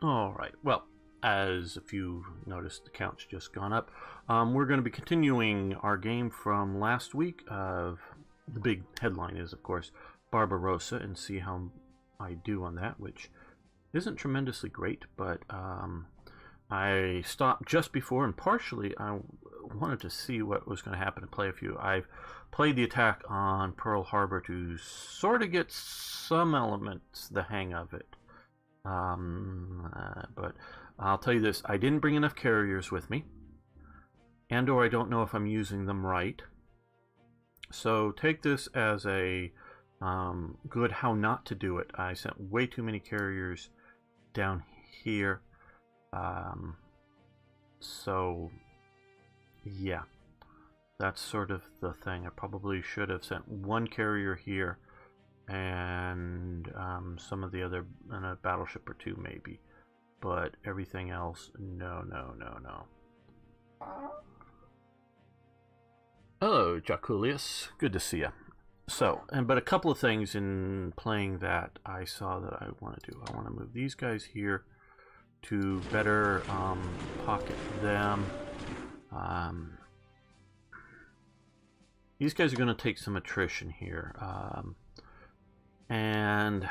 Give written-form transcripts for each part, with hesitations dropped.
Alright, well, as if you noticed, the count's just gone up. We're going to be continuing our game from last week. The big headline is, of course, Barbarossa, and see how I do on that, which isn't tremendously great, but I stopped just before, and partially I wanted to see what was going to happen and play a few. I've played the attack on Pearl Harbor to sort of get some elements, the hang of it. But I'll tell you this, I didn't bring enough carriers with me, and or I don't know if I'm using them right. So take this as a good how not to do it. I sent way too many carriers down here. So yeah, that's sort of the thing. I probably should have sent one carrier here and some of the other, and a battleship or two maybe, but everything else, no. Hello, Jaculius. Good to see you. So, but a couple of things in playing that I saw that I want to do. I want to move these guys here to better pocket them. These guys are going to take some attrition here. And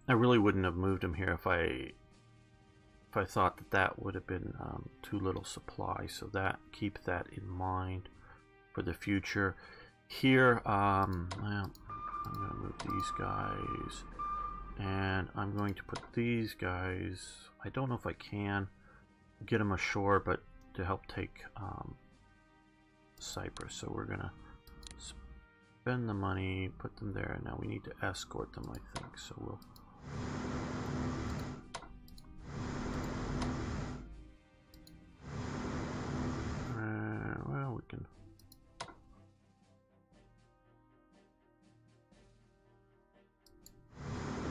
I really wouldn't have moved them here if I thought that that would have been too little supply. So that, keep that in mind for the future. Here, well, I'm going to move these guys, and I'm going to put these guys. I don't know if I can get them ashore, but to help take Cyprus. So we're gonna spend the money, put them there, and now we need to escort them, I think. So we'll well, we can put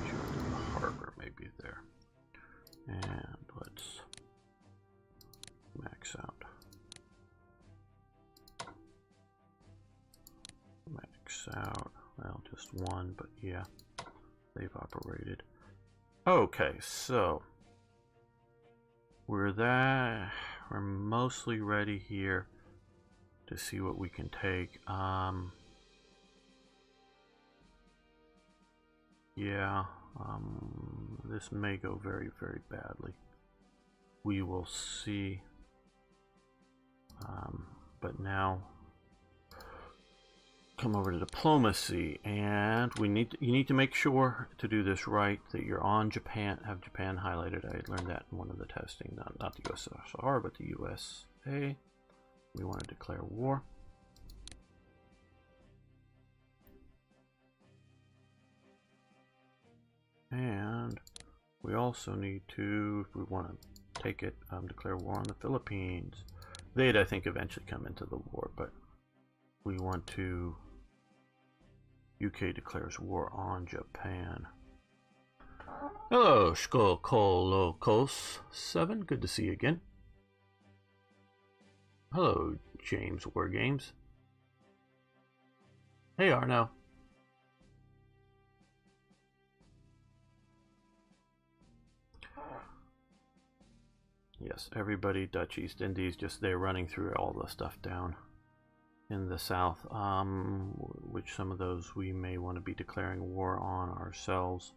you into the harbor maybe there, and let's max out. Max out. Well, just one, but yeah, they've operated. Okay, so we're mostly ready here to see what we can take. Yeah, this may go very, very badly. We will see. But now come over to diplomacy, and you need to make sure to do this right, that you're on Japan, have Japan highlighted. I had learned that in one of the testing, not the USSR, but the USA. We want to declare war. And we also need to, if we want to take it, declare war on the Philippines. They'd, I think, eventually come into the war, but we want to. UK declares war on Japan. Hello, Shkolokos 7. Good to see you again. Hello, James War Games. Hey, Arno. Yes, everybody, Dutch East Indies, just they're running through all the stuff down in the south, which some of those we may want to be declaring war on ourselves.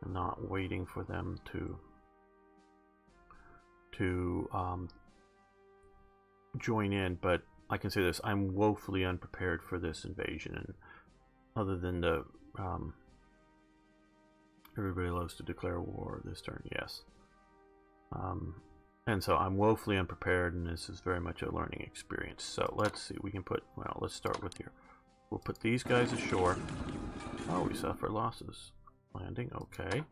Not waiting for them to join in, but I can say this, I'm woefully unprepared for this invasion, and other than the everybody loves to declare war this turn, yes. And so I'm woefully unprepared, and this is very much a learning experience. So let's see, we can put, well, let's start with here. We'll put these guys ashore. Oh, we suffer losses. Landing, okay.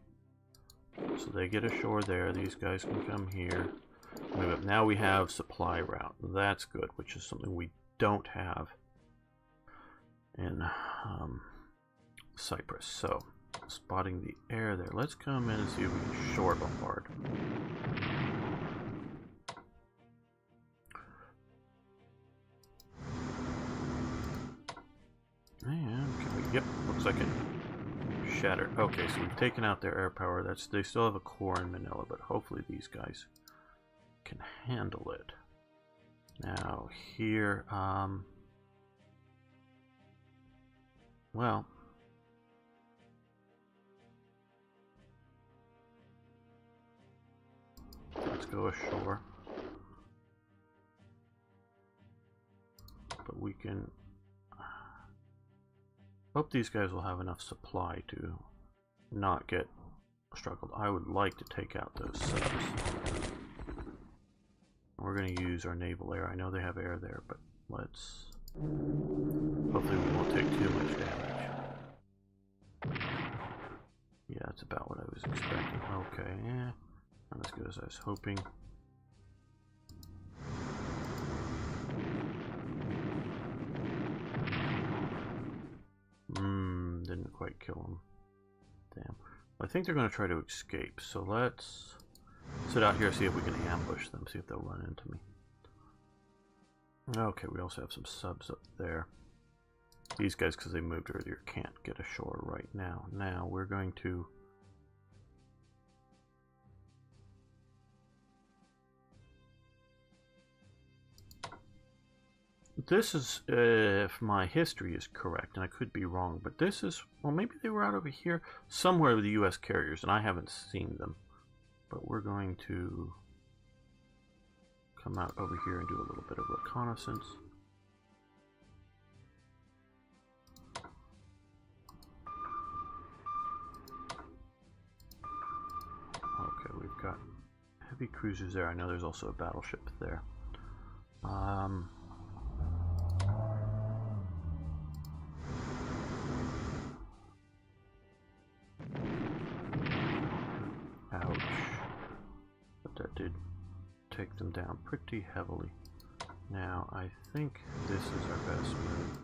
So they get ashore there, these guys can come here. Now we have supply route, that's good, which is something we don't have in Cyprus. So, spotting the air there. Let's come in and see if we can shore bombard. And can we Yep, looks like it shattered. Okay, so we've taken out their air power. They still have a core in Manila, but hopefully these guys can handle it. Now here, well, let's go ashore. But we can hope these guys will have enough supply to not get struggled. I would like to take out those subs. We're going to use our naval air. I know they have air there, but let's... hopefully we won't take too much damage. Yeah, that's about what I was expecting. Okay, yeah. Not as good as I was hoping. Didn't quite kill him. Damn. Well, I think they're going to try to escape, so let's sit out here, see if we can ambush them, see if they'll run into me. Okay, we also have some subs up there. These guys, because they moved earlier, can't get ashore right now. Now, we're going to... This is, if my history is correct, and I could be wrong, but this is, well, maybe they were out over here, somewhere with the U.S. carriers, and I haven't seen them. But we're going to come out over here and do a little bit of reconnaissance. Okay, we've got heavy cruisers there. I know there's also a battleship there. Ouch. But that did take them down pretty heavily. Now, I think this is our best move.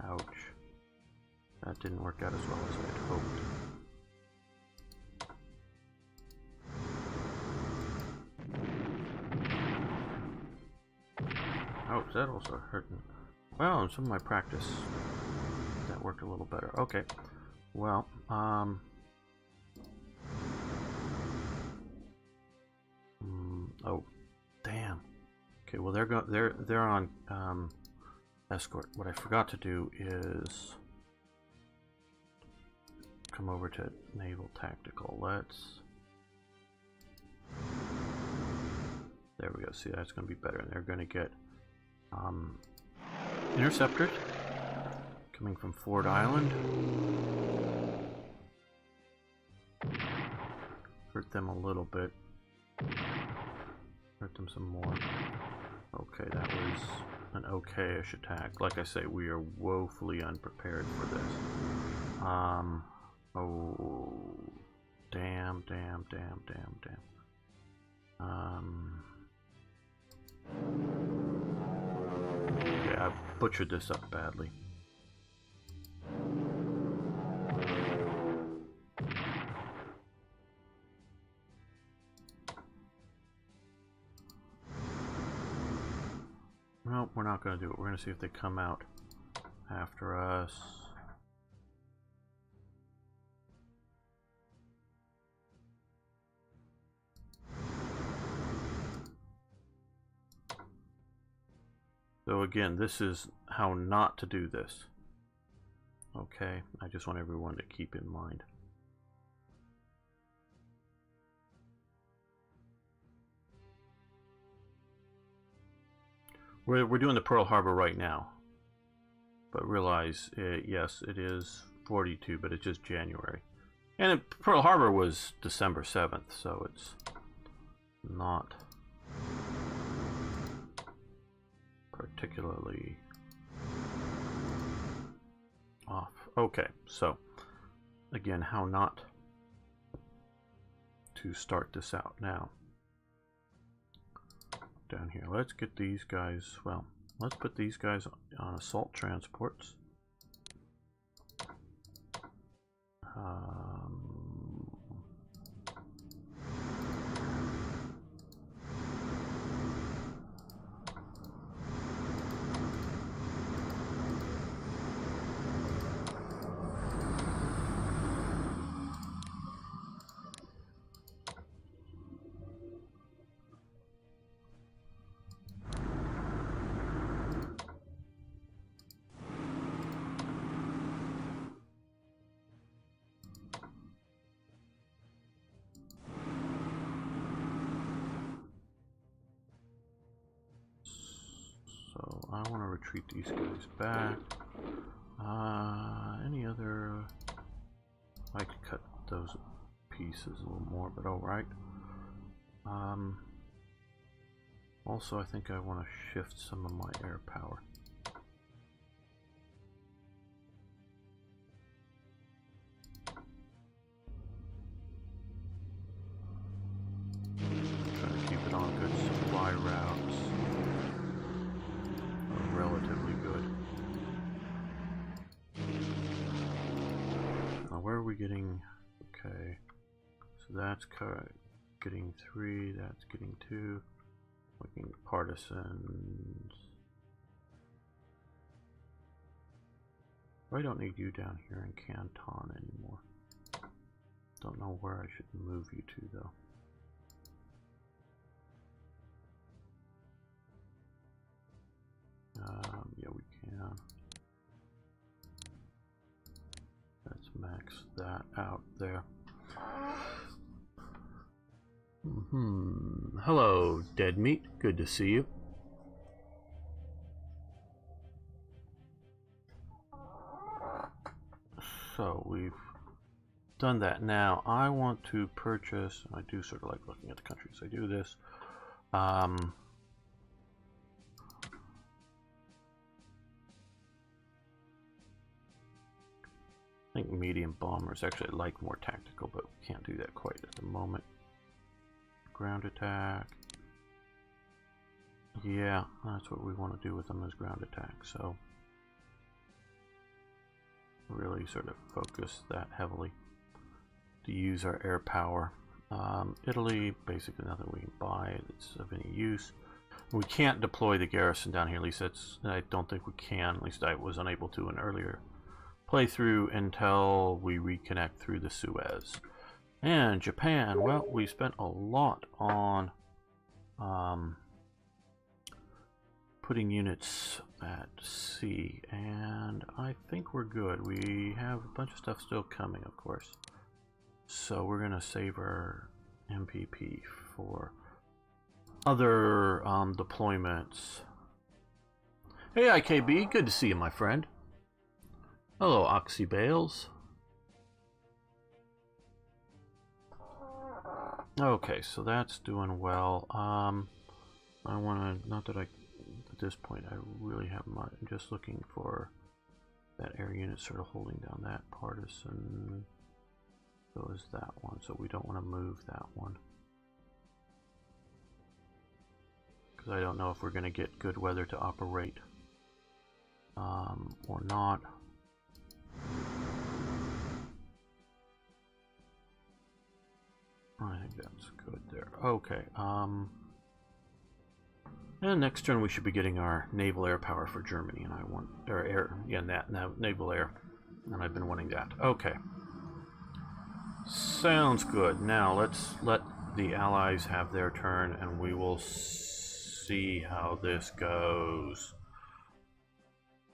Ouch. That didn't work out as well as I had hoped. Ouch, that also hurt me. Well, in some of my practice, that worked a little better. Okay. Well, oh, damn. Okay, well they're on escort. What I forgot to do is come over to naval tactical. There we go. See, that's going to be better, and they're going to get interceptors coming from Ford Island. Hurt them a little bit. Hurt them some more. Okay, that was an okay-ish attack. Like I say, we are woefully unprepared for this. Oh, damn. Okay, I've butchered this up badly. Nope, we're not going to do it. We're going to see if they come out after us. So again, this is how not to do this. Okay, I just want everyone to keep in mind. We're doing the Pearl Harbor right now, but realize, yes, it is 42, but it's just January. And Pearl Harbor was December 7th, so it's not particularly off. Okay, so again, how not to start this out now. Down here, let's get these guys, well, let's put these guys on assault transports. So I want to retreat these guys back. Any other... I could cut those pieces a little more, but alright. Also, I think I want to shift some of my air power. Try to keep it on good supply routes. Relatively good. Now, where are we getting? Okay, so that's getting 3, that's getting 2. Looking at partisans. I don't need you down here in Canton anymore. Don't know where I should move you to though. Yeah, we can. Let's max that out there. Hello, Dead Meat. Good to see you. So we've done that. Now I want to purchase. I do sort of like looking at the countries. I do this. I think medium bombers. Actually, I like more tactical, but we can't do that quite at the moment. Ground attack. Yeah, that's what we want to do with them, is ground attack. So really sort of focus that heavily to use our air power. Italy, basically nothing we can buy that's of any use. We can't deploy the garrison down here. At least that's, I don't think we can. At least I was unable to in earlier playthrough until we reconnect through the Suez. And Japan, well, we spent a lot on putting units at sea, and I think we're good. We have a bunch of stuff still coming, of course. So we're going to save our MPP for other deployments. Hey, IKB, good to see you, my friend. Hello, Oxy Bales. Okay, so that's doing well. I want to, not that I, at this point, I really have much. I'm just looking for that air unit sort of holding down that partisan. So is that one, so we don't want to move that one. Because I don't know if we're going to get good weather to operate or not. I think that's good there. Okay. And next turn we should be getting our naval air power for Germany, and I want, or air, yeah, naval air, and I've been wanting that. Okay. Sounds good. Now let's let the Allies have their turn, and we will see how this goes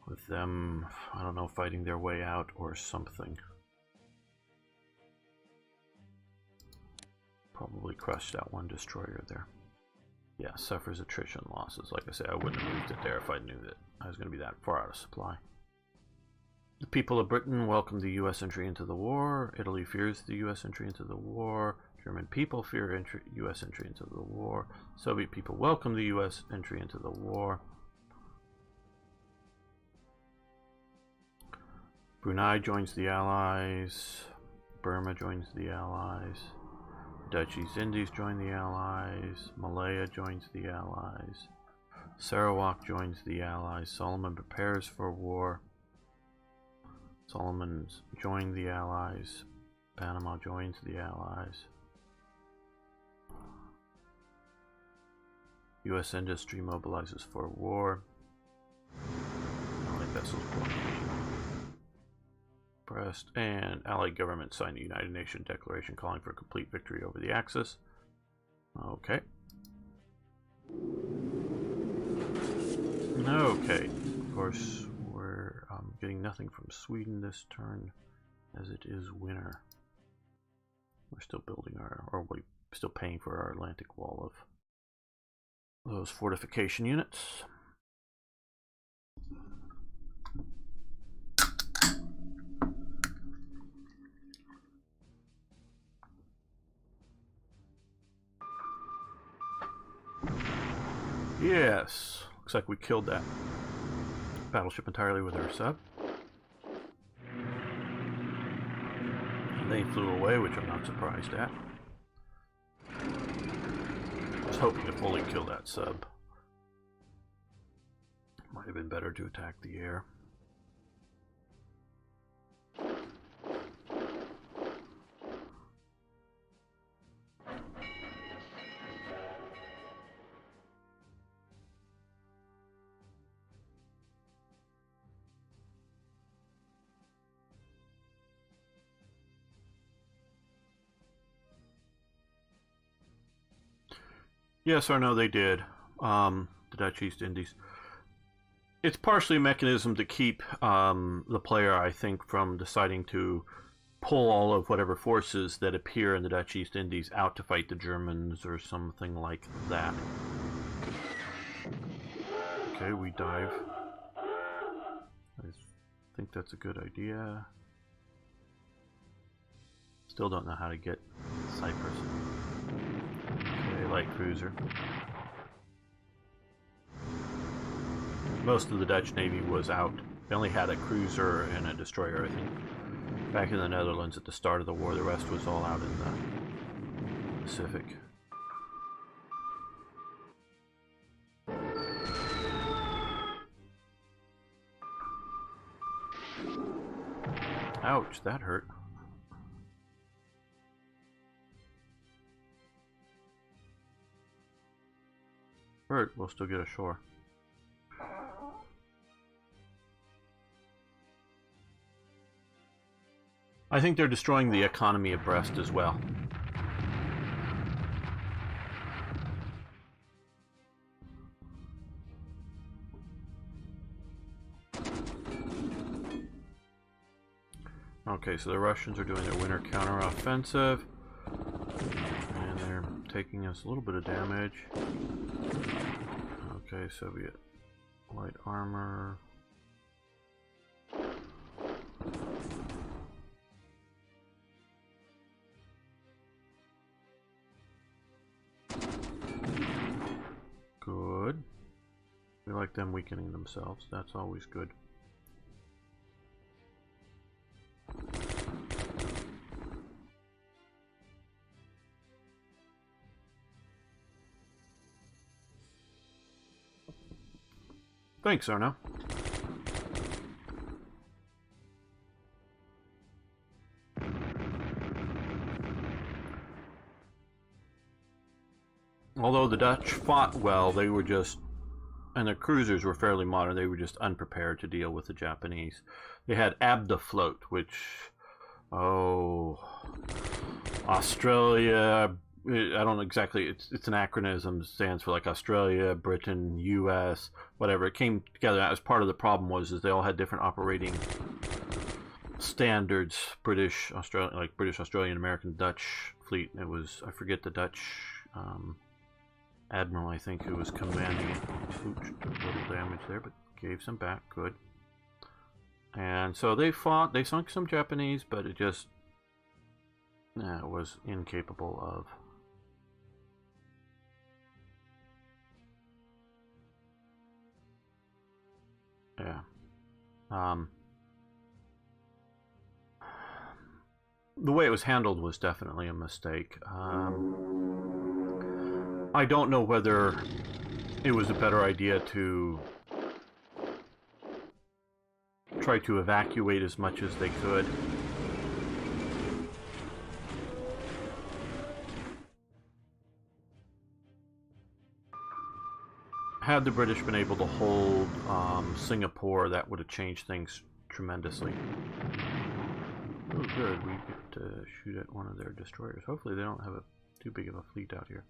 with them. I don't know, fighting their way out or something. Probably crushed that one destroyer there. Yeah, suffers attrition losses. Like I said, I wouldn't have moved it there if I knew that I was going to be that far out of supply. The people of Britain welcome the U.S. entry into the war. Italy fears the U.S. entry into the war. German people fear U.S. entry into the war. Soviet people welcome the U.S. entry into the war. Brunei joins the Allies. Burma joins the Allies. Dutch East Indies join the Allies. Malaya joins the Allies. Sarawak joins the Allies. Solomon prepares for war. Solomon's joined the Allies. Panama joins the Allies. U.S. industry mobilizes for war. Allied vessels blockade. Pressed, and Allied government signed the United Nations Declaration calling for complete victory over the Axis. Okay. Okay. Of course, we're getting nothing from Sweden this turn, as it is winter. We're still building our, or we're still paying for our Atlantic Wall of those fortification units. Yes, looks like we killed that battleship entirely with our sub. And they flew away, which I'm not surprised at. I was hoping to fully kill that sub. Might have been better to attack the air. Yes or no, they did. The Dutch East Indies. It's partially a mechanism to keep the player, I think, from deciding to pull all of whatever forces that appear in the Dutch East Indies out to fight the Germans or something like that. Okay, we dive. I think that's a good idea. Still don't know how to get Cyprus. Okay, light cruiser. Most of the Dutch Navy was out. They only had a cruiser and a destroyer, I think. Back in the Netherlands at the start of the war, the rest was all out in the Pacific. Ouch, that hurt. Hurt, we'll still get ashore. I think they're destroying the economy of Brest as well. Okay, so the Russians are doing their winter counteroffensive. And they're taking us a little bit of damage. Okay, Soviet light armor. Good. We like them weakening themselves. That's always good. Thanks, Arno. Although the Dutch fought well, they were just, and their cruisers were fairly modern, they were just unprepared to deal with the Japanese. They had Abdafloat, which, Australia, I don't exactly, it's an acronym, stands for like Australia, Britain, US, whatever. It came together as part of the problem was they all had different operating standards. British, Australian, American, Dutch fleet. It was, I forget the Dutch admiral, I think, who was commanding it. Oops, took a little damage there, but gave some back, good. And so they fought, they sunk some Japanese, but it just was incapable of the way it was handled was definitely a mistake. I don't know whether it was a better idea to try to evacuate as much as they could. Had the British been able to hold Singapore, that would have changed things tremendously. Oh, good. We get to shoot at one of their destroyers. Hopefully they don't have too big of a fleet out here.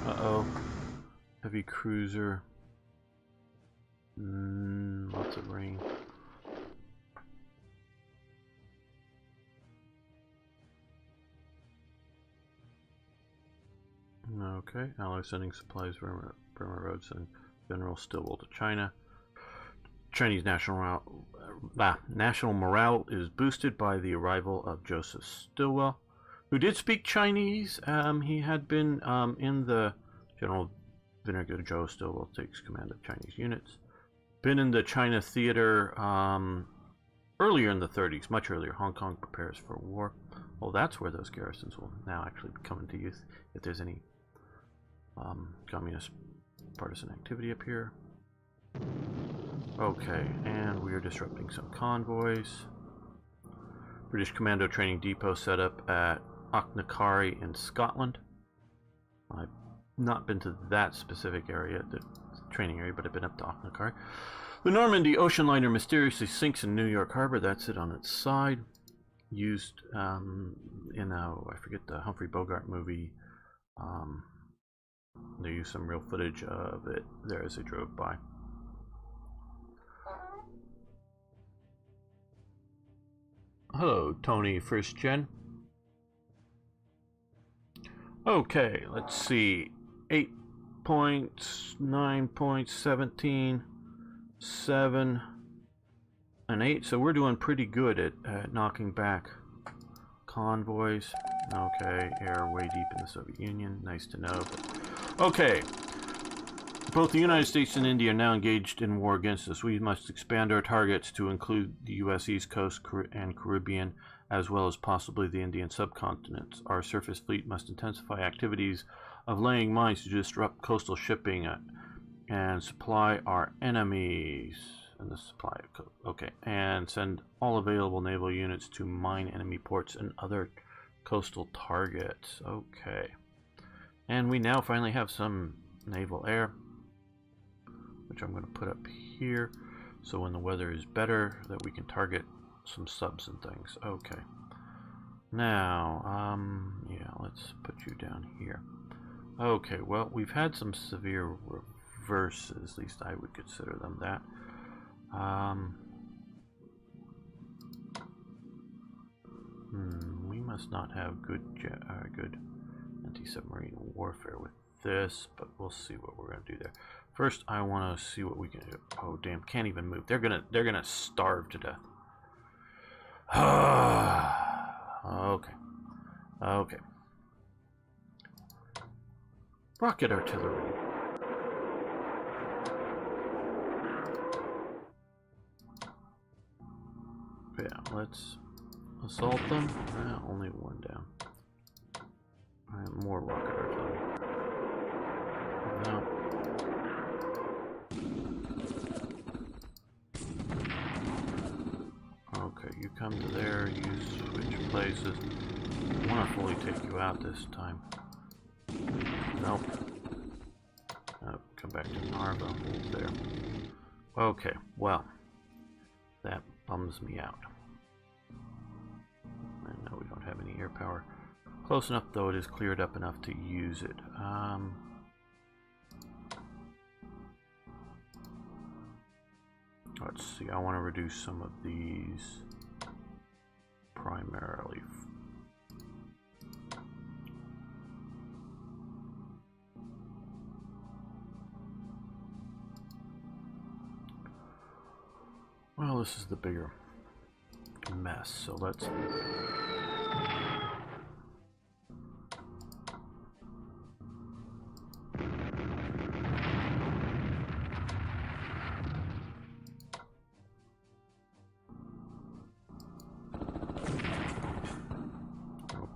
Uh-oh. Heavy cruiser. Lots of rain. Okay, Allies sending supplies from roads and General Stilwell to China. Chinese national morale is boosted by the arrival of Joseph Stilwell, who did speak Chinese. He had been in the General Vinegar. Joe Stilwell takes command of Chinese units. Been in the China theater earlier in the 30s, much earlier. Hong Kong prepares for war. Well, that's where those garrisons will now actually come into use if there's any communist partisan activity up here. Okay, and we are disrupting some convoys. British Commando Training Depot set up at Auchnacarry in Scotland. I've not been to that specific area, the training area, but I've been up to Auchnacarry. The Normandy ocean liner mysteriously sinks in New York Harbor. That's it on its side. Used in I forget the Humphrey Bogart movie. They used some real footage of it there as they drove by. Hello, Tony, first gen. Okay, let's see. 8 points, 9 points, 17, 7, and 8. So we're doing pretty good at knocking back convoys. Okay, air way deep in the Soviet Union. Nice to know. But, okay. Both the United States and India are now engaged in war against us. We must expand our targets to include the U.S. East Coast and Caribbean, as well as possibly the Indian subcontinent. Our surface fleet must intensify activities of laying mines to disrupt coastal shipping and supply our enemies. And the supply of okay, and send all available naval units to mine enemy ports and other coastal targets. Okay, and we now finally have some naval air, which I'm going to put up here, so when the weather is better, that we can target some subs and things. Okay. Now, yeah, let's put you down here. Okay, well, we've had some severe reverses, at least I would consider them that. We must not have good anti-submarine warfare with this, but we'll see what we're gonna do there. First, I want to see what we can do. Oh, damn! Can't even move. They're gonna starve to death. Okay. Okay. Rocket artillery. Yeah, let's assault them. Only one down. More rocket artillery. No. Okay, you come to there, you switch places. I want to fully take you out this time. Nope. Come back to Narva. There. Okay, well, that bums me out. And no, we don't have any air power. Close enough, though it is cleared up enough to use it. Let's see, I want to reduce some of these primarily. Well, this is the bigger mess, so let's...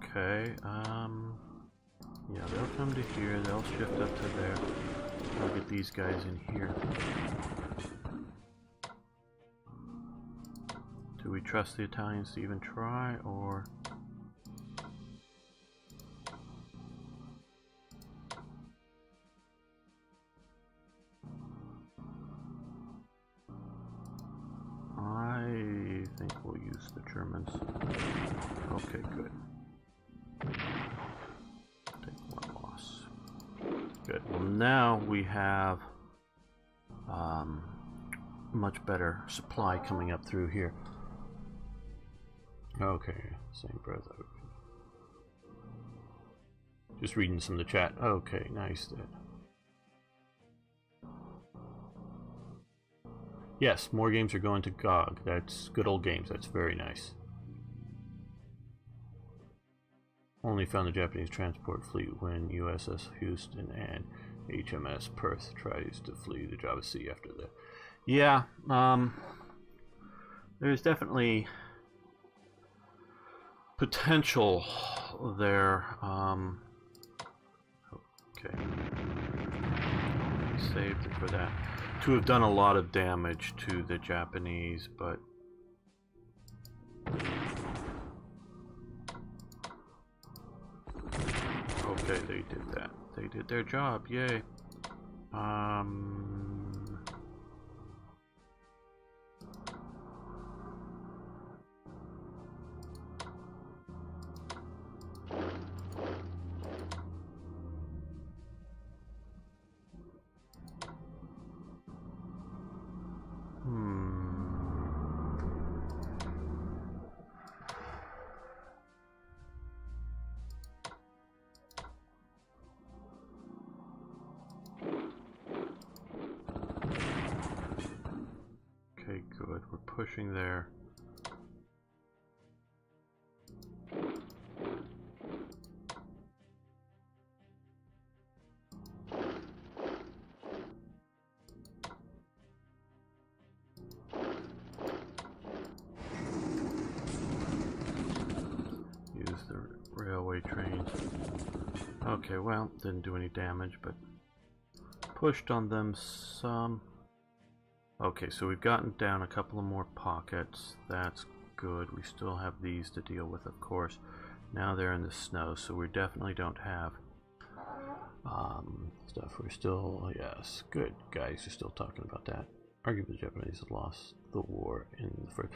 Okay, yeah, they'll come to here, they'll shift up to there. I'll get these guys in here. Do we trust the Italians to even try, or... I think we'll use the Germans. Okay, good. Take one loss. Good. Well, now we have much better supply coming up through here. Okay, same breath. Just reading some of the chat. Okay, nice. Yes, more games are going to GOG. That's good old games. That's very nice. Only found the Japanese transport fleet when USS Houston and HMS Perth tries to flee the Java Sea after the... Yeah, there's definitely potential there. Okay. Saved it for that. To have done a lot of damage to the Japanese, but... Okay, they did that. They did their job, yay. Okay, good. We're pushing there. Use the railway trains. Okay, well, didn't do any damage, but pushed on them some. Okay, so we've gotten down a couple of more pockets. That's good. We still have these to deal with, of course. Now they're in the snow, so we definitely don't have stuff. We're still, yes, good. Guys are still talking about that. Arguably the Japanese lost the war in the first...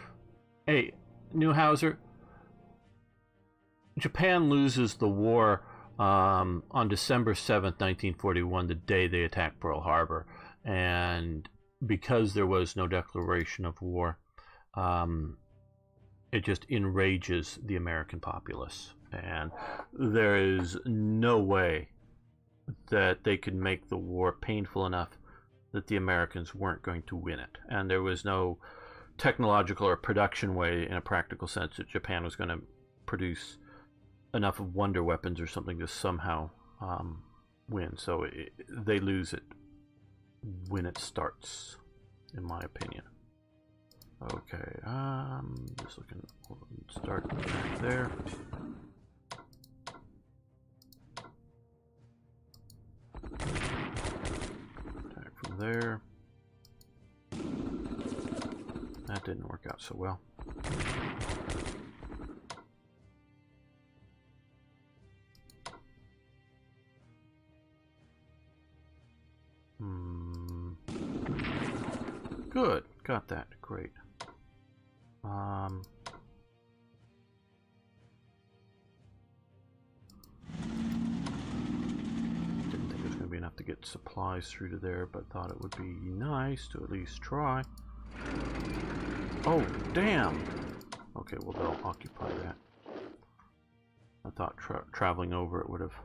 Hey, Newhauser, Japan loses the war on December 7th, 1941, the day they attacked Pearl Harbor. And because there was no declaration of war, it just enrages the American populace. And there is no way that they could make the war painful enough that the Americans weren't going to win it. And there was no technological or production way, in a practical sense, that Japan was going to produce enough of wonder weapons or something to somehow win. So they lose it when it starts, in my opinion. Okay, just looking, start back there. Attack from there. That didn't work out so well. Good, got that, great. Didn't think it was going to be enough to get supplies through to there, but thought it would be nice to at least try. Oh, damn! Okay, well, they'll occupy that. I thought traveling over it would have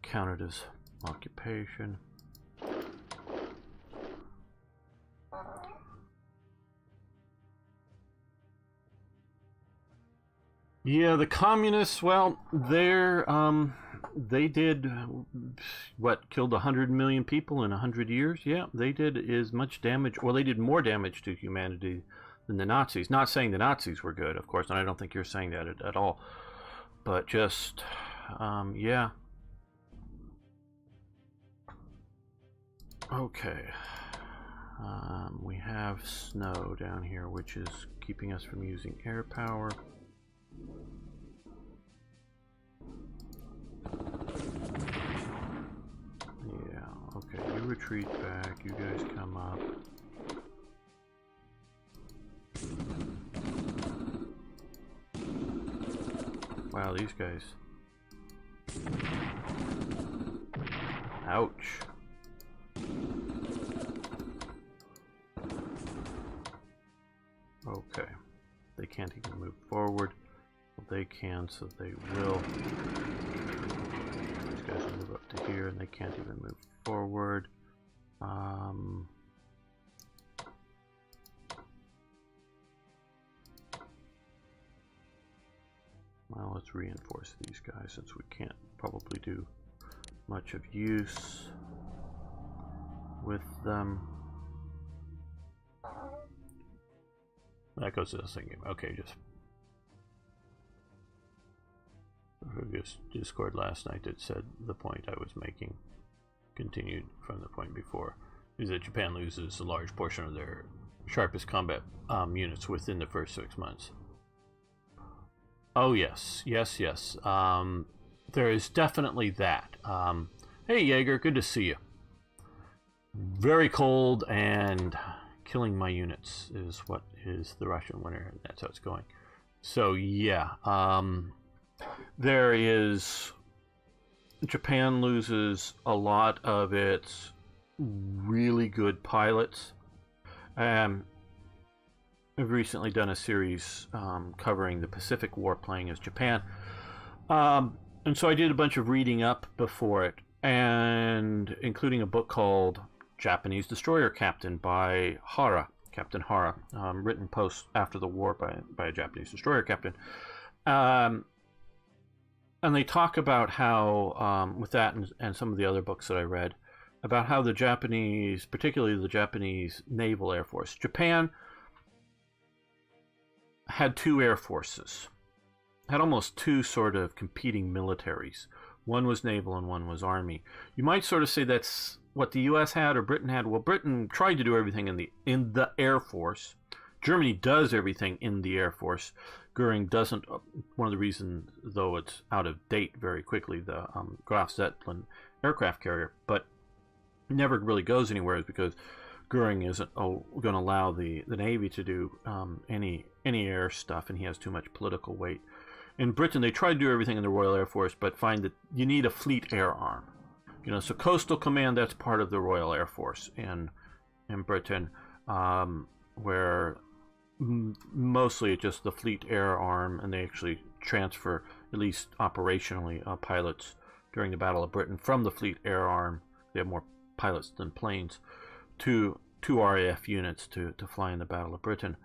counted as occupation. Yeah, the communists, well, they did, what, killed 100 million people in 100 years? Yeah, they did as much damage, well, they did more damage to humanity than the Nazis. Not saying the Nazis were good, of course, and I don't think you're saying that at all. But just, yeah. Okay. We have snow down here, which is keeping us from using air power. Yeah, okay, you retreat back, you guys come up. Wow, these guys. Ouch. Okay, they can't even move forward. Well, they can, so they will. these guys will move up to here, and they can't even move forward. Well, let's reinforce these guys since we can't probably do much of use with them. That goes to the second game. Okay, just Discord last night that said the point I was making continued from the point before, is that Japan loses a large portion of their sharpest combat units within the first 6 months. Oh yes, yes, yes. There is definitely that. Hey Jaeger, good to see you. Very cold, and killing my units is what is the Russian winter, and that's how it's going. So yeah, there is, Japan loses a lot of its really good pilots. I've recently done a series covering the Pacific War playing as Japan. And so I did a bunch of reading up before it, and including a book called Japanese Destroyer Captain by Hara, Captain Hara, written post after the war by a Japanese destroyer captain. And they talk about how, with that and some of the other books that I read, about how the Japanese, particularly the Japanese Naval Air Force, Japan had two air forces, had almost two sort of competing militaries. One was naval and one was army. You might sort of say that's what the U.S. had or Britain had. Well, Britain tried to do everything in the Air Force. Germany does everything in the Air Force. Goering doesn't. One of the reasons, though it's out of date very quickly, the Graf Zeppelin aircraft carrier, but never really goes anywhere, is because Goering isn't going to allow the Navy to do any air stuff, and he has too much political weight. In Britain, they try to do everything in the Royal Air Force, but find that you need a fleet air arm. You know, so Coastal Command, that's part of the Royal Air Force in Britain, where mostly it's just the fleet air arm, and they actually transfer, at least operationally, pilots during the Battle of Britain from the fleet air arm. They have more pilots than planes, to RAF units to fly in the Battle of Britain.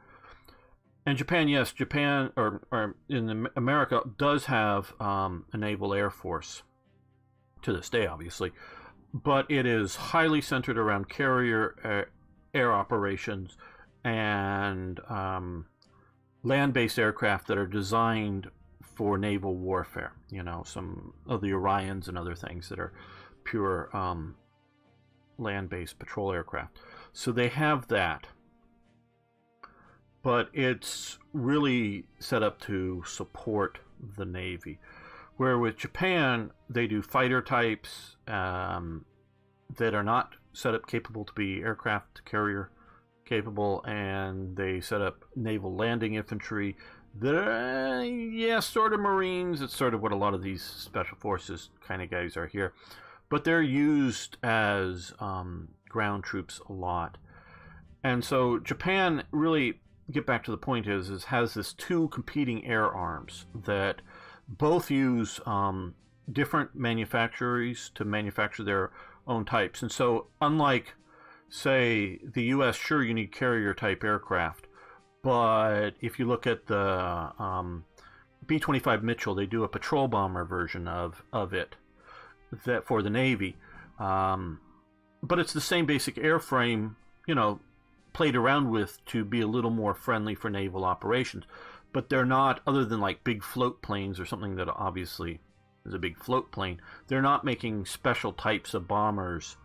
And Japan, yes, Japan, or in America, does have a naval air force to this day, obviously, but it is highly centered around carrier air operations and land-based aircraft that are designed for naval warfare. You know, some of the Orions and other things that are pure land-based patrol aircraft. So they have that, but it's really set up to support the Navy. Where with Japan, they do fighter types that are not set up capable to be aircraft carrier capable, and they set up naval landing infantry. Yeah, sort of Marines. It's sort of what a lot of these special forces kind of guys are here. But they're used as ground troops a lot. And so Japan, really, get back to the point, is has this two competing air arms that both use different manufacturers to manufacture their own types. And so unlike, say, the U.S., sure, you need carrier-type aircraft, but if you look at the B-25 Mitchell, they do a patrol bomber version of it that for the Navy. But it's the same basic airframe, you know, played around with to be a little more friendly for naval operations. But they're not, other than like big float planes or something that obviously is a big float plane, they're not making special types of bombers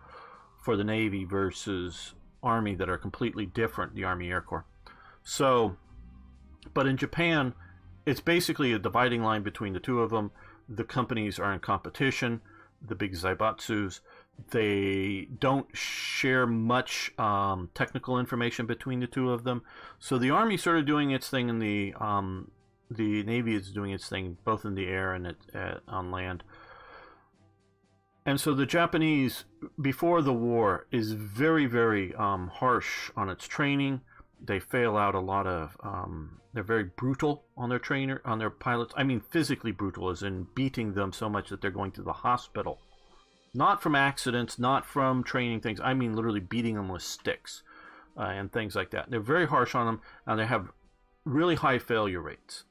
for the Navy versus Army that are completely different, the Army Air Corps. So, but in Japan, it's basically a dividing line between the two of them. The companies are in competition, the big zaibatsus. They don't share much technical information between the two of them. So the Army sort of doing its thing, and the Navy is doing its thing, both in the air and on land. And so the Japanese, before the war, is very, very harsh on its training. they fail out a lot of. They're very brutal on their pilots. I mean, physically brutal, as in beating them so much that they're going to the hospital. Not from accidents, not from training things. I mean, literally beating them with sticks and things like that. They're very harsh on them, and they have really high failure rates.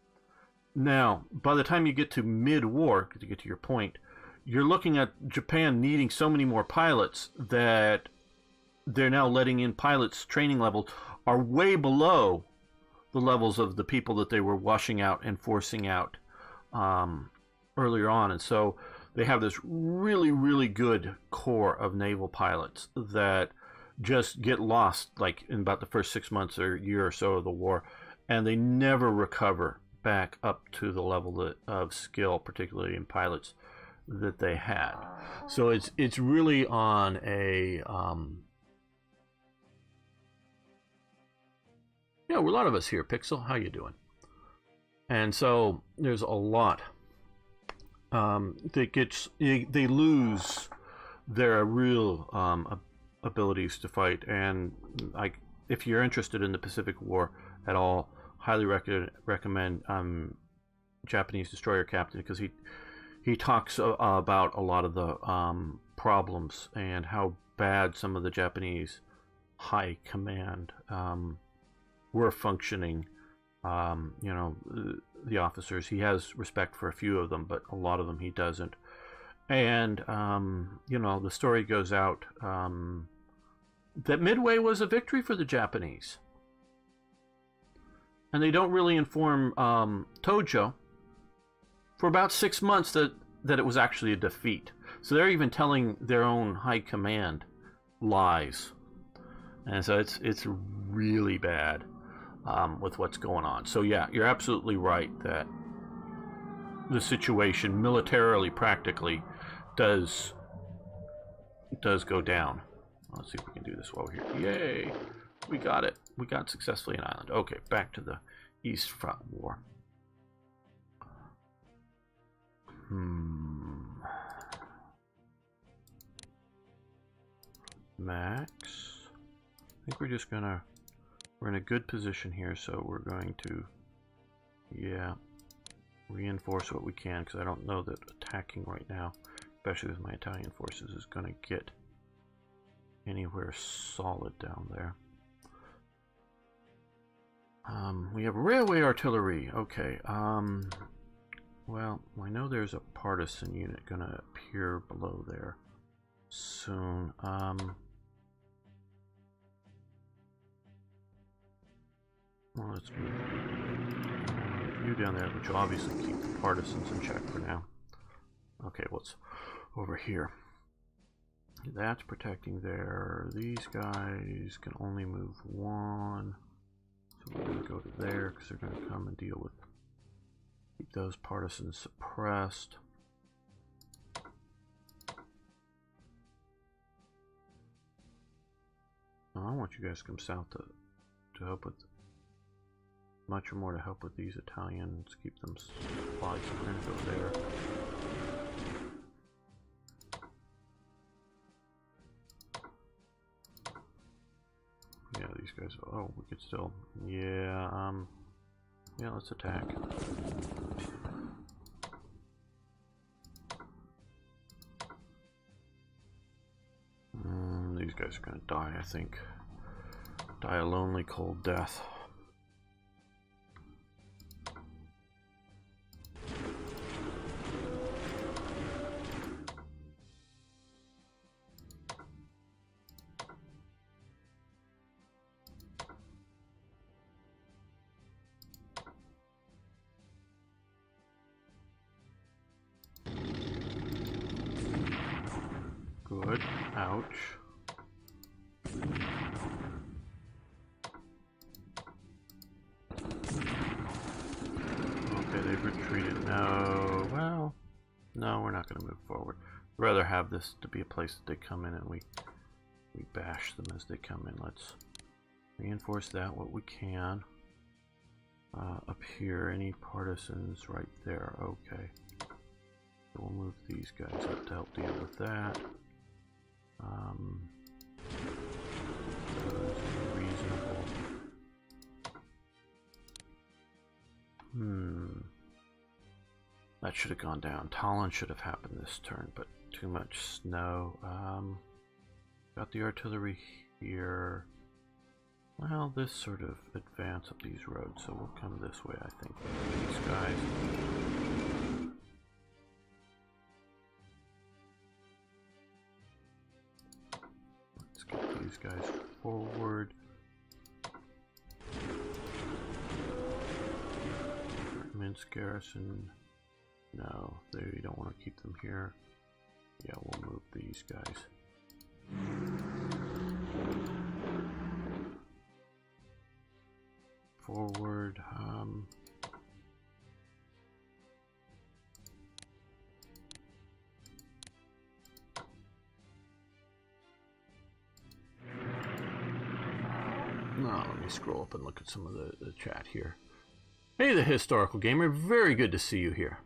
Now, by the time you get to mid-war, to get to your point, you're looking at Japan needing so many more pilots that they're now letting in pilots. Training levels are way below the levels of the people that they were washing out and forcing out earlier on. And so they have this really, really good core of naval pilots that just get lost like in about the first 6 months or year or so of the war, and they never recover back up to the level of skill, particularly in pilots, that they had. So it's really on a yeah, we're a lot of us here. Pixel, how you doing? And so there's a lot that gets, they lose their real abilities to fight. And if you're interested in the Pacific War at all, highly recommend Japanese Destroyer Captain, because he talks about a lot of the problems and how bad some of the Japanese high command were functioning. You know, the officers, he has respect for a few of them, but a lot of them he doesn't. And you know, the story goes out that Midway was a victory for the Japanese, and they don't really inform Tojo for about 6 months that it was actually a defeat. So they're even telling their own high command lies, and so it's really bad with what's going on. So yeah, you're absolutely right that the situation militarily, practically, does go down. Let's see if we can do this while we're here. Yay! We got it. We got successfully an island. Okay, back to the East Front War. Max. I think we're just gonna... We're in a good position here, so we're going to... Yeah. Reinforce what we can, because I don't know that attacking right now, especially with my Italian forces, is going to get anywhere solid down there. We have railway artillery. Okay. Well, I know there's a partisan unit going to appear below there soon. Well, let's move you down there, which will obviously keep the partisans in check for now. Okay, what's over here? That's protecting there. These guys can only move one. So we're going to go to there because they're going to come and deal with, keep those partisans suppressed. Oh, I want you guys to come south to help with, much more to help with these Italians, keep them supplied. So we're going to go there. Yeah, these guys, oh, we could still, yeah, yeah, let's attack. These guys are gonna die, I think. Die a lonely, cold death. Good. Ouch. Okay, they've retreated. No. Well, no, we're not going to move forward. I'd rather have this to be a place that they come in and we bash them as they come in. Let's reinforce that what we can. Up here, any partisans right there. Okay. So we'll move these guys up to help deal with that. Reasonable. That should have gone down. Talon should have happened this turn, but too much snow. Got the artillery here. Well, this sort of advance up these roads, so we'll come this way, I think. These guys. Let's get these guys forward. Minsk garrison. No, you don't want to keep them here. Yeah, we'll move these guys. Forward. Now, let me scroll up and look at some of the chat here. Hey, the Historical Gamer. Very good to see you here.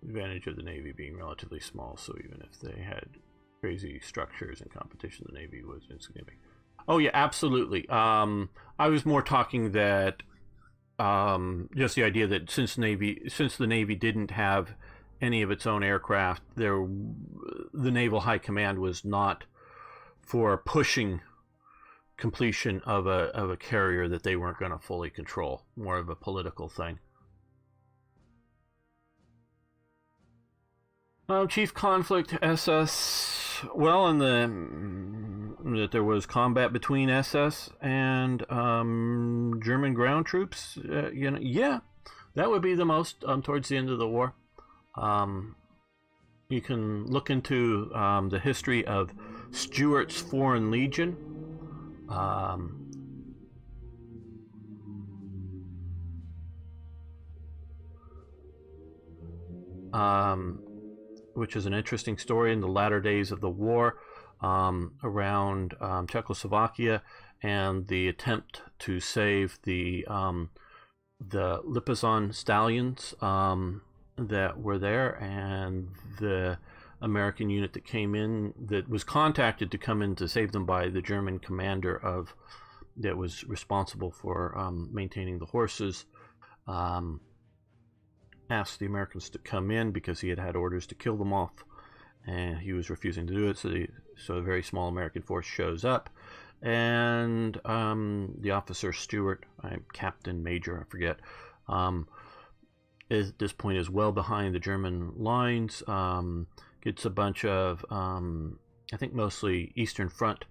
Advantage of the Navy being relatively small, so even if they had crazy structures and competition, the Navy was insignificant. Oh yeah, absolutely. I was more talking that just the idea that since the Navy didn't have any of its own aircraft, the Naval High Command was not for pushing completion of a carrier that they weren't going to fully control. More of a political thing. Chief conflict SS. Well, in that there was combat between SS and German ground troops. You know, yeah, that would be the most towards the end of the war. You can look into the history of Stuart's Foreign Legion. Which is an interesting story in the latter days of the war around Czechoslovakia and the attempt to save the Lipizan stallions that were there, and the American unit that came in, that was contacted to come in to save them by the German commander that was responsible for maintaining the horses, asked the Americans to come in because he had orders to kill them off, and he was refusing to do it. So a very small American force shows up, and the officer Stewart, Captain Major, I forget, at this point is well behind the German lines. Gets a bunch of, I think mostly Eastern Front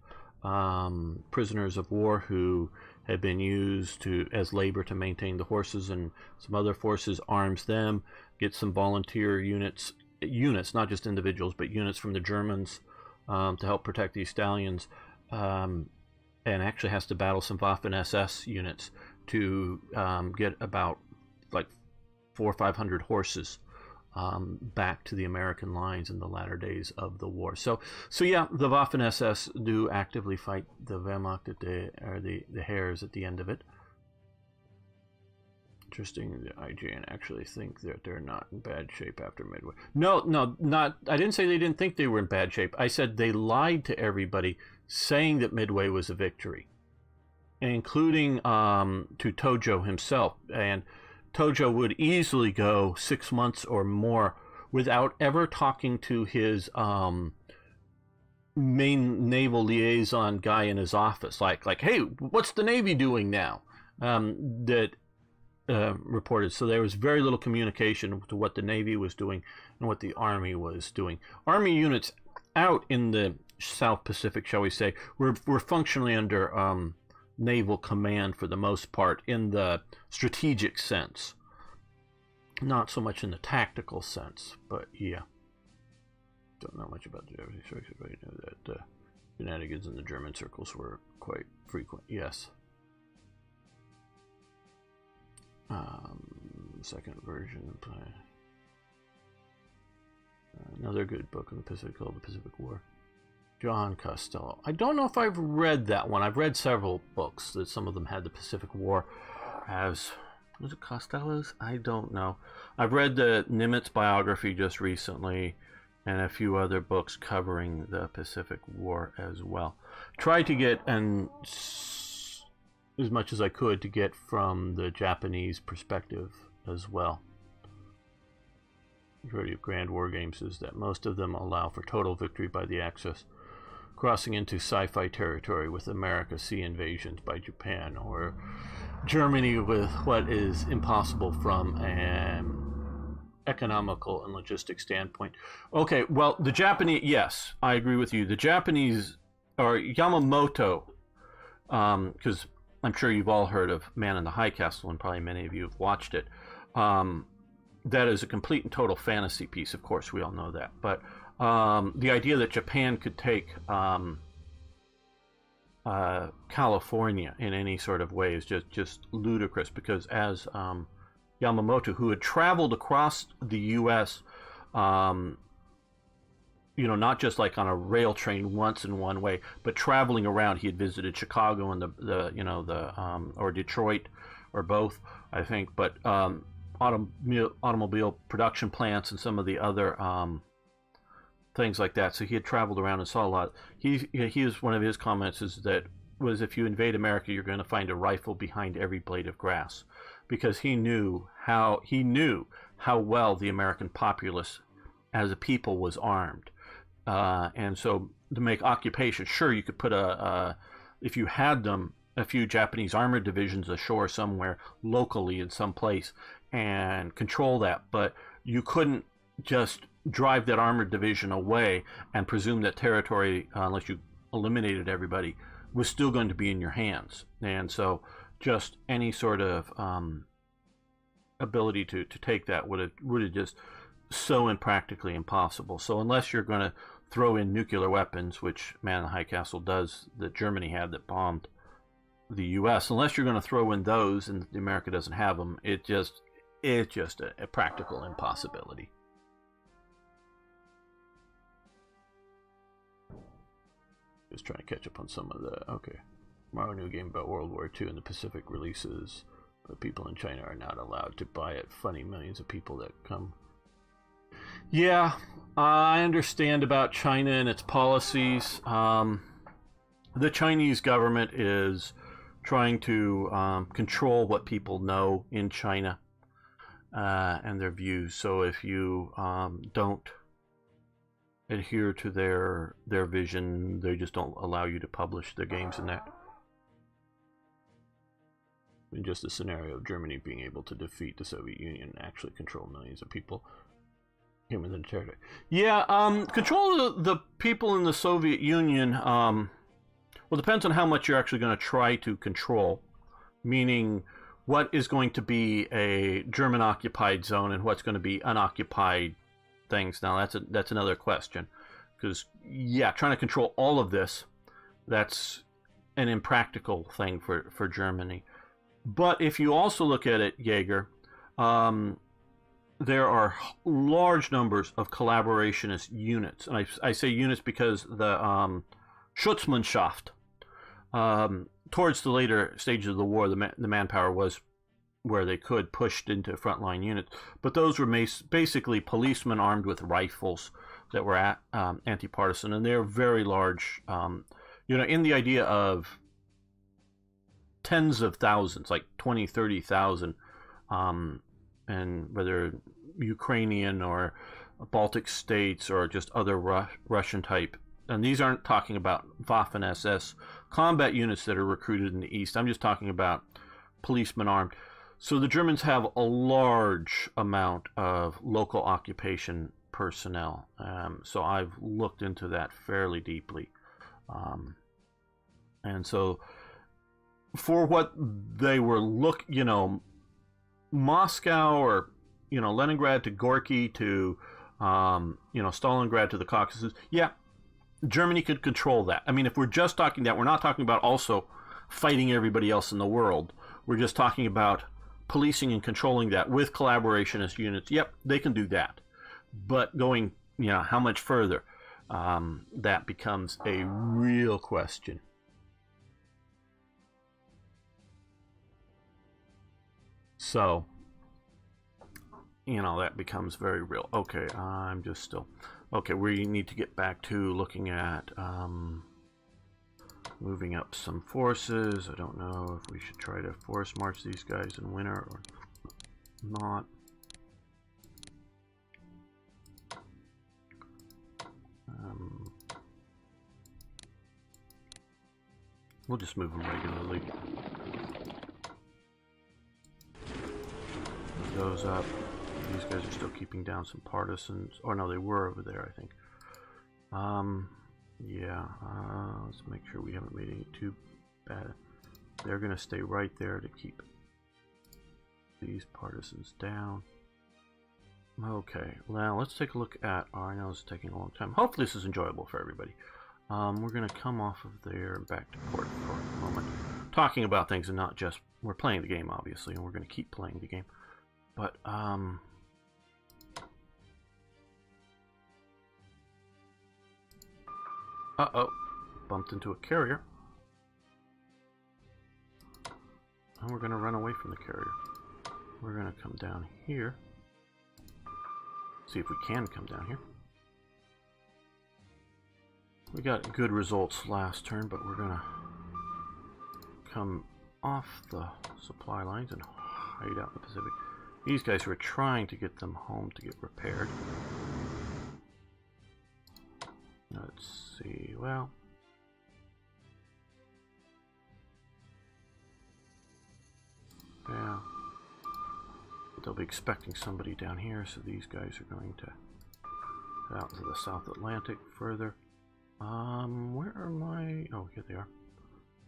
prisoners of war who had been used as labor to maintain the horses, and some other forces, arms them, gets some volunteer units, not just individuals, but units from the Germans to help protect these stallions, and actually has to battle some Waffen-SS units to get about like 400 or 500 horses back to the American lines in the latter days of the war. So yeah, the Waffen-SS do actively fight the Wehrmacht or the Heers at the end of it. Interesting, the IJN actually think that they're not in bad shape after Midway. No, not. I didn't say they didn't think they were in bad shape. I said they lied to everybody, saying that Midway was a victory, including to Tojo himself. And Tojo would easily go 6 months or more without ever talking to his main naval liaison guy in his office, like, hey, what's the Navy doing now? Reported. So there was very little communication to what the Navy was doing and what the Army was doing. Army units out in the South Pacific, shall we say, were functionally under naval command for the most part in the strategic sense, not so much in the tactical sense. But yeah, don't know much about the Japanese structure, but you know that shenanigans in the German circles were quite frequent. Yes. Second version. Another good book on the Pacific called The Pacific War. John Costello. I don't know if I've read that one. I've read several books that some of them had the Pacific War as... Was it Costello's? I don't know. I've read the Nimitz biography just recently and a few other books covering the Pacific War as well. Tried to get as much as I could to get from the Japanese perspective as well. The majority of Grand War games is that most of them allow for total victory by the Axis, crossing into sci-fi territory with America sea invasions by Japan, or Germany with what is impossible from an economical and logistic standpoint. Okay, well, the Japanese, yes, I agree with you. The Japanese, or Yamamoto, because I'm sure you've all heard of Man in the High Castle, and probably many of you have watched it. That is a complete and total fantasy piece, of course, we all know that. But the idea that Japan could take California in any sort of way is just ludicrous, because as Yamamoto, who had traveled across the U.S., you know, not just like on a rail train once in one way, but traveling around. He had visited Chicago and or Detroit, or both, I think, but automobile production plants and some of the other things like that. So he had traveled around and saw a lot. He was, one of his comments is that was, if you invade America, you're going to find a rifle behind every blade of grass, because he knew how well the American populace as a people was armed. And so to make occupation, sure, you could put if you had them, a few Japanese armored divisions ashore somewhere locally in some place and control that, but you couldn't just drive that armored division away and presume that territory, unless you eliminated everybody, was still going to be in your hands. And so just any sort of ability to take that would have just so impractically impossible. So unless you're going to throw in nuclear weapons, which Man in the High Castle does, that Germany had that bombed the U.S., unless you're going to throw in those and America doesn't have them, it's just a practical impossibility. Just trying to catch up on some of the, okay. Tomorrow, new game about World War II and the Pacific releases, but people in China are not allowed to buy it. Funny, millions of people that come. Yeah, I understand about China and its policies. The Chinese government is trying to control what people know in China and their views. So if you don't adhere to their vision, they just don't allow you to publish their games in that. In just a scenario of Germany being able to defeat the Soviet Union and actually control millions of people came within the territory. Yeah, control the people in the Soviet Union, well, depends on how much you're actually going to try to control, meaning what is going to be a German occupied zone and what's going to be unoccupied things. Now that's another question, because yeah, trying to control all of this, that's an impractical thing for Germany. But if you also look at it, Jaeger, there are large numbers of collaborationist units, and I say units because the Schutzmannschaft, towards the later stages of the war, the manpower was where they could pushed into frontline units, but those were basically policemen armed with rifles that were anti-partisan, and they're very large, you know, in the idea of tens of thousands, like 20, 30,000, and whether Ukrainian or Baltic states or just other Russian type. And these aren't talking about Waffen-SS combat units that are recruited in the East. I'm just talking about policemen armed. So the Germans have a large amount of local occupation personnel. So I've looked into that fairly deeply. And so for what they were you know, Moscow, or, you know, Leningrad to Gorky to, you know, Stalingrad to the Caucasus, yeah, Germany could control that. I mean, if we're just talking that, we're not talking about also fighting everybody else in the world. We're just talking about policing and controlling that with collaborationist units. Yep, they can do that. But going, you know, how much further, that becomes a real question. So, you know, that becomes very real. Okay, I'm just still... Okay, we need to get back to looking at moving up some forces. I don't know if we should try to force march these guys in winter or not. We'll just move them regularly. Move those up. These guys are still keeping down some partisans. Oh no, they were over there, I think. Yeah, let's make sure we haven't made any too bad. They're going to stay right there to keep these partisans down. Okay, well, let's take a look at, I know it's taking a long time. Hopefully this is enjoyable for everybody. We're going to come off of there and back to port for a moment. Talking about things and not just, we're playing the game, obviously, and we're going to keep playing the game. But, uh-oh, bumped into a carrier. And we're going to run away from the carrier. We're going to come down here. See if we can come down here. We got good results last turn, but we're going to come off the supply lines and hide out in the Pacific. These guys were trying to get them home to get repaired. Let's see, well, yeah, they'll be expecting somebody down here, so these guys are going to head out to the South Atlantic further. Where are my, oh, here they are.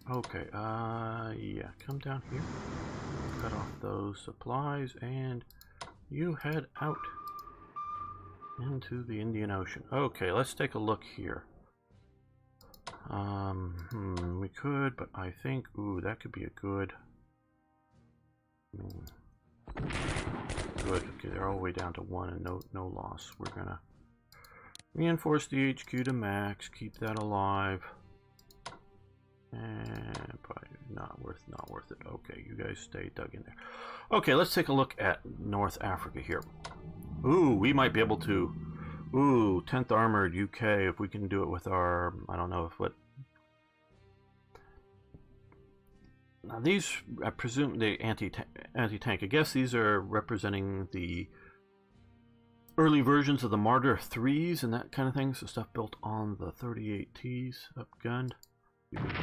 Okay, yeah, come down here, cut off those supplies, and you head out into the Indian Ocean. Okay, let's take a look here. We could, but I think, ooh, that could be a good. Good. Okay, they're all the way down to 1 and no loss. We're gonna reinforce the HQ to max, keep that alive. And probably not worth it. Okay, you guys stay dug in there. Okay, let's take a look at North Africa here. Ooh, we might be able to. Ooh, 10th Armored UK, if we can do it with our, I don't know if what. Now these, I presume, the anti-tank. I guess these are representing the early versions of the Marder 3s and that kind of thing. So stuff built on the 38Ts, upgunned.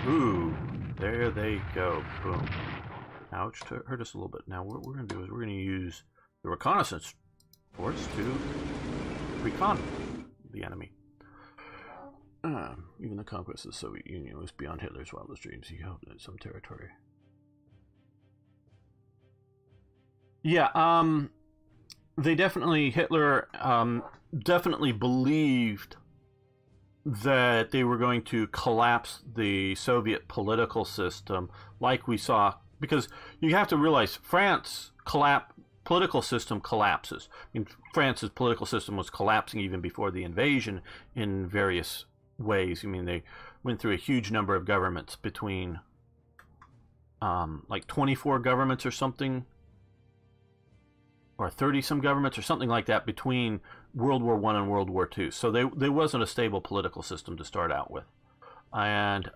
Ooh, there they go. Boom. Ouch, hurt us a little bit. Now what we're going to do is we're going to use the reconnaissance force to recon the enemy. Even the conquest of the Soviet Union was beyond Hitler's wildest dreams. He hoped in some territory. Yeah, they definitely, Hitler definitely believed that they were going to collapse the Soviet political system like we saw, because you have to realize France political system collapses. I mean, France's political system was collapsing even before the invasion in various ways. I mean, they went through a huge number of governments between like 24 governments or something, or 30 some governments or something like that between World War I and World War II. So there wasn't a stable political system to start out with. And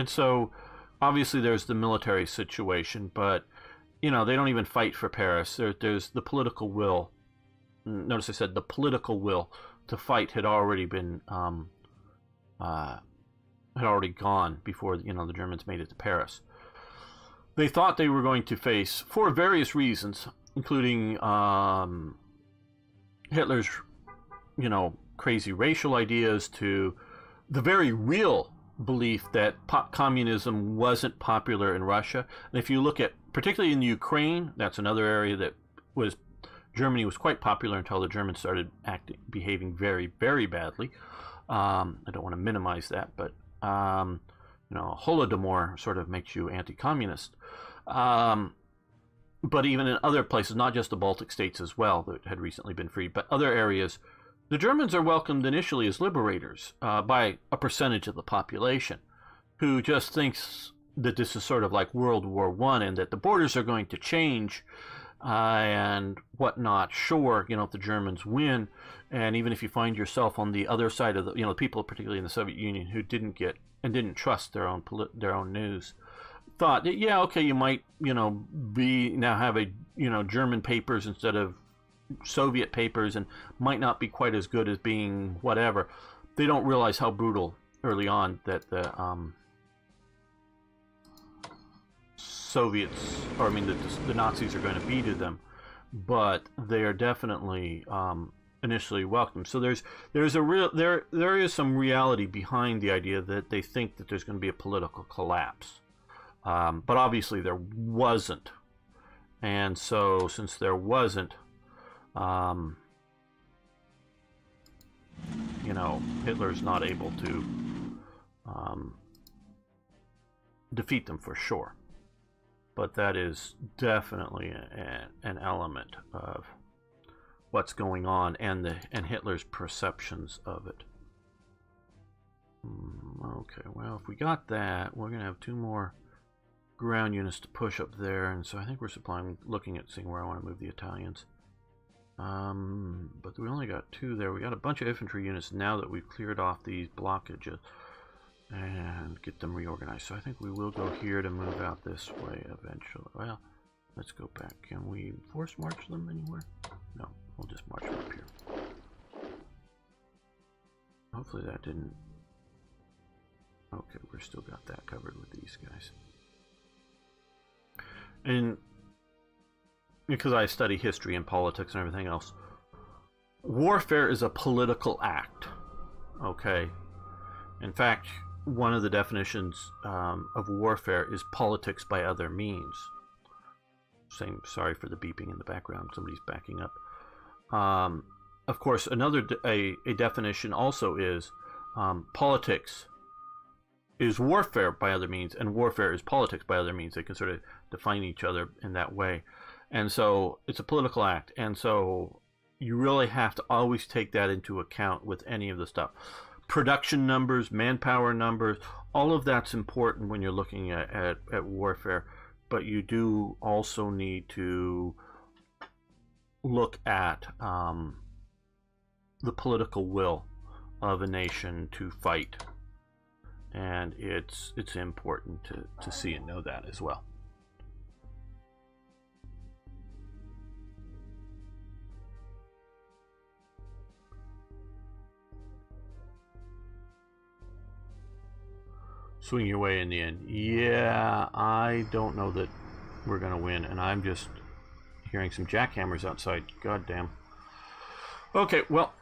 so obviously there's the military situation, but you know, they don't even fight for Paris. There's the political will. Notice I said the political will to fight had already been had already gone before, you know, the Germans made it to Paris. They thought they were going to face, for various reasons, including Hitler's, you know, crazy racial ideas, to the very real belief that communism wasn't popular in Russia. And if you look at, particularly in the Ukraine, that's another area that was, Germany was quite popular until the Germans started behaving very, very badly. I don't want to minimize that, but you know, Holodomor sort of makes you anti-communist. But even in other places, not just the Baltic states as well, that had recently been freed, but other areas, the Germans are welcomed initially as liberators by a percentage of the population who just thinks that this is sort of like World War I and that the borders are going to change and whatnot. Sure, you know, if the Germans win, And even if you find yourself on the other side of the, people, particularly in the Soviet Union, who didn't get and didn't trust their own news, thought that, yeah, okay, you might, have a, German papers instead of Soviet papers, and might not be quite as good as being whatever. They don't realize how brutal early on that the Soviets, or I mean the Nazis, are going to be to them, but they are definitely initially welcome. So there is some reality behind the idea that they think that there's going to be a political collapse, but obviously there wasn't, and so since there wasn't, Hitler's not able to defeat them for sure. But that is definitely an element of what's going on, and Hitler's perceptions of it. Okay, well, if we got that, we're going to have 2 more ground units to push up there, and so I think we're looking at seeing where I want to move the Italians. But we only got 2 there. We got a bunch of infantry units now that we've cleared off these blockages and get them reorganized. So I think we will go here to move out this way eventually. Well, let's go back. Can we force march them anywhere? No, we'll just march them up here. Hopefully that didn't... Okay, we're still got that covered with these guys. And because I study history and politics and everything else, warfare is a political act. Okay? In fact, one of the definitions of warfare is politics by other means. Sorry for the beeping in the background. Somebody's backing up. Of course, a definition also is politics is warfare by other means, and warfare is politics by other means. They can sort of define each other in that way. And so it's a political act. And so you really have to always take that into account with any of the stuff. Production numbers, manpower numbers, all of that's important when you're looking at warfare. But you do also need to look at the political will of a nation to fight. And it's important to see and know that as well. Swing your way in the end. Yeah, I don't know that we're going to win, and I'm just hearing some jackhammers outside. God damn. Okay, well,